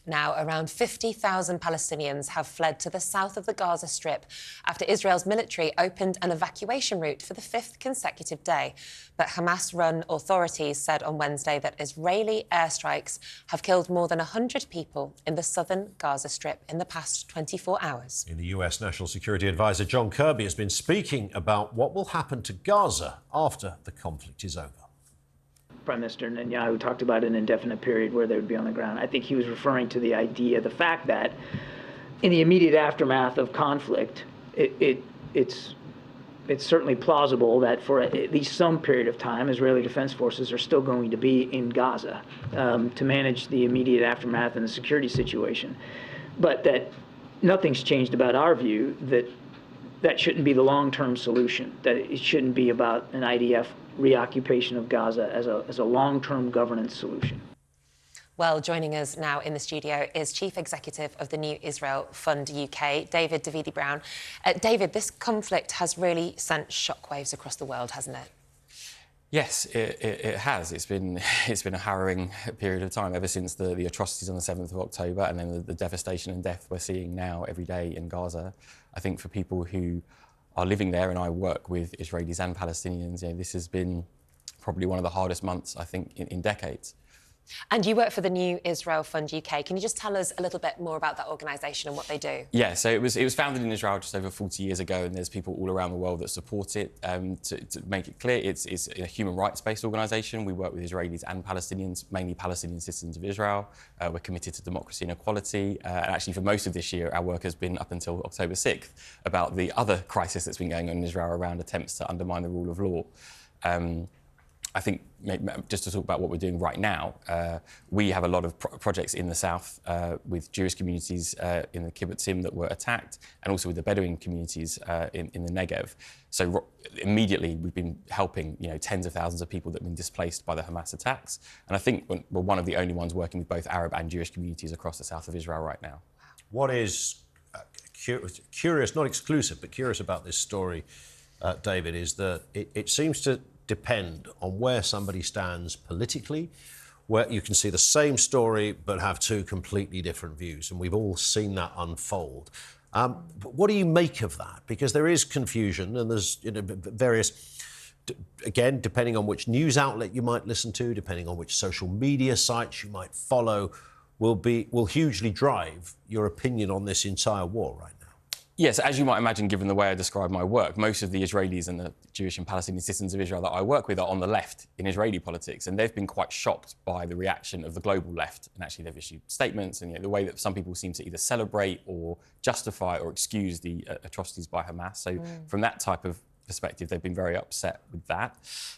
Now, around 50,000 Palestinians have fled to the south of the Gaza Strip after Israel's military opened an evacuation route for the fifth consecutive day. But Hamas-run authorities said on Wednesday that Israeli airstrikes have killed more than 100 people in the southern Gaza Strip in the past 24 hours. In the US, National Security Advisor John Kirby has been speaking about what will happen to Gaza after the conflict is over. Prime Minister Netanyahu talked about an indefinite period where they would be on the ground. I think he was referring to the fact that in the immediate aftermath of conflict, it's certainly plausible that for at least some period of time, Israeli Defense Forces are still going to be in Gaza to manage the immediate aftermath and the security situation. But that nothing's changed about our view that shouldn't be the long-term solution, that it shouldn't be about an IDF reoccupation of Gaza as a long-term governance solution. Well, joining us now in the studio is Chief Executive of the New Israel Fund UK, David Davidi Brown. David, this conflict has really sent shockwaves across the world, hasn't it? Yes, it has. It's been a harrowing period of time ever since the atrocities on the 7th of October and then the devastation and death we're seeing now every day in Gaza. I think for people who are living there, and I work with Israelis and Palestinians, this has been probably one of the hardest months, I think, in decades. And you work for the New Israel Fund UK. Can you just tell us a little bit more about that organisation and what they do? Yeah, so it was founded in Israel just over 40 years ago, and there's people all around the world that support it. To make it clear, it's a human rights-based organisation. We work with Israelis and Palestinians, mainly Palestinian citizens of Israel. We're committed to democracy and equality. And actually, for most of this year, our work has been up until October 6th about the other crisis that's been going on in Israel around attempts to undermine the rule of law. I think, just to talk about what we're doing right now, we have a lot of projects in the south with Jewish communities in the kibbutzim that were attacked, and also with the Bedouin communities in the Negev. So immediately we've been helping tens of thousands of people that have been displaced by the Hamas attacks. And I think we're one of the only ones working with both Arab and Jewish communities across the south of Israel right now. What is curious, not exclusive, but curious about this story, David, is that it seems to depend on where somebody stands politically, where you can see the same story but have two completely different views, and we've all seen that unfold. But what do you make of that? Because there is confusion, and there's various, again, depending on which news outlet you might listen to, depending on which social media sites you might follow, will hugely drive your opinion on this entire war right now. Yes, as you might imagine, given the way I describe my work, most of the Israelis and the Jewish and Palestinian citizens of Israel that I work with are on the left in Israeli politics, and they've been quite shocked by the reaction of the global left. And actually, they've issued statements, and the way that some people seem to either celebrate or justify or excuse the atrocities by Hamas. So from that type of perspective, they've been very upset with that.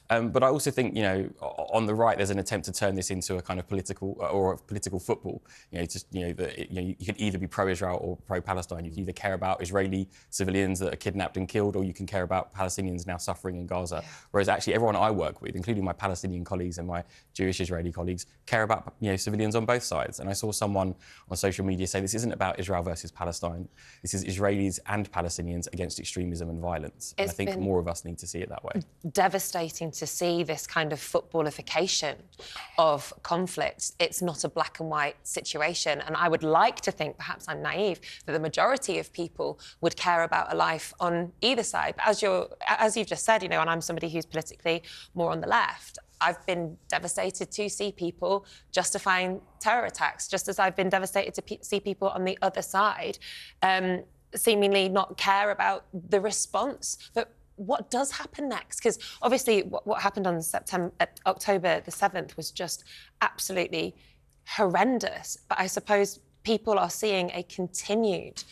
But I also think, on the right, there's an attempt to turn this into a kind of political football. You can either be pro-Israel or pro-Palestine. You can either care about Israeli civilians that are kidnapped and killed, or you can care about Palestinians now suffering in Gaza. Whereas actually everyone I work with, including my Palestinian colleagues and my Jewish Israeli colleagues, care about civilians on both sides. And I saw someone on social media say this isn't about Israel versus Palestine. This is Israelis and Palestinians against extremism and violence. And I think more of us need to see it that way. Devastating to see this kind of footballification of conflict. It's not a black and white situation, and I would like to think, perhaps I'm naive, that the majority of people would care about a life on either side. But as you've just said, and I'm somebody who's politically more on the left, I've been devastated to see people justifying terror attacks, just as I've been devastated to see people on the other side seemingly not care about the response. But what does happen next? Because obviously what happened on October the 7th was just absolutely horrendous. But I suppose people are seeing a continued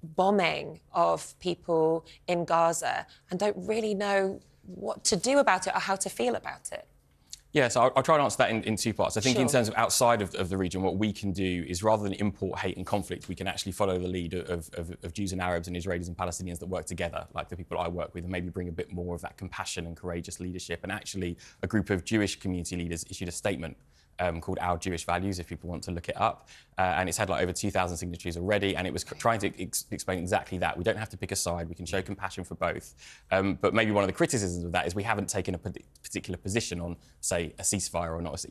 bombing of people in Gaza and don't really know what to do about it or how to feel about it. Yeah, so I'll try and answer that in two parts. I think in Sure. terms of outside of the region, what we can do is, rather than import hate and conflict, we can actually follow the lead of Jews and Arabs and Israelis and Palestinians that work together, like the people I work with, and maybe bring a bit more of that compassion and courageous leadership. And actually, a group of Jewish community leaders issued a statement called Our Jewish Values, if people want to look it up. And it's had like over 2,000 signatories already, and it was trying to explain exactly that. We don't have to pick a side, we can show compassion for both. But maybe one of the criticisms of that is we haven't taken a particular position on, say, a ceasefire or not.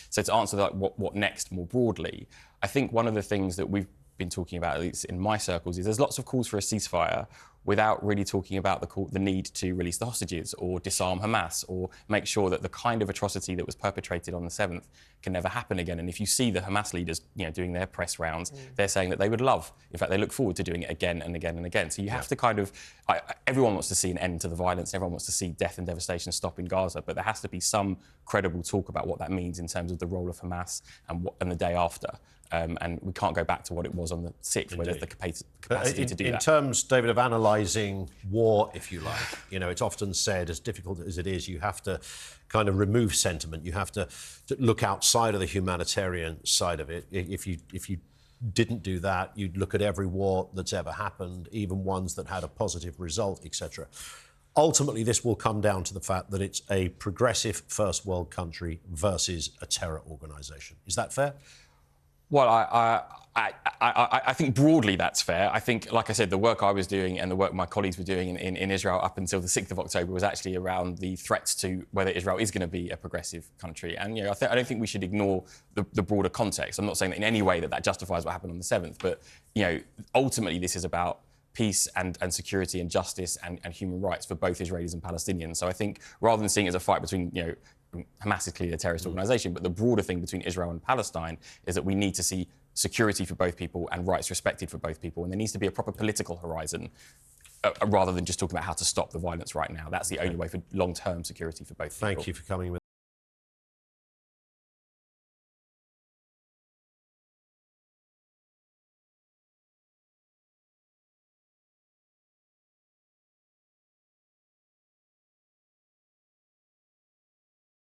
So to answer that, what next more broadly, I think one of the things that we've been talking about, at least in my circles, is there's lots of calls for a ceasefire without really talking about the need to release the hostages or disarm Hamas or make sure that the kind of atrocity that was perpetrated on the 7th can never happen again. And if you see the Hamas leaders, doing their press rounds, they're saying that they would love, in fact, they look forward to doing it again and again and again. So you have to kind of, everyone wants to see an end to the violence, everyone wants to see death and devastation stop in Gaza, but there has to be some credible talk about what that means in terms of the role of Hamas and the day after. And we can't go back to what it was on the 6th, where there's the capacity to do that. In terms, David, of analysing war, if you like, it's often said, as difficult as it is, you have to kind of remove sentiment. You have to look outside of the humanitarian side of it. If you didn't do that, you'd look at every war that's ever happened, even ones that had a positive result, etc. Ultimately, this will come down to the fact that it's a progressive first world country versus a terror organisation. Is that fair? Well, I think broadly that's fair. I think, like I said, the work I was doing and the work my colleagues were doing in Israel up until the 6th of October was actually around the threats to whether Israel is going to be a progressive country. And I don't think we should ignore the broader context. I'm not saying that in any way that justifies what happened on the 7th, but ultimately this is about peace and security and justice and human rights for both Israelis and Palestinians. So I think rather than seeing it as a fight between Hamas is clearly a terrorist organisation, but the broader thing between Israel and Palestine is that we need to see security for both people and rights respected for both people. And there needs to be a proper political horizon rather than just talking about how to stop the violence right now. That's the only way for long-term security for both people. Thank you for coming with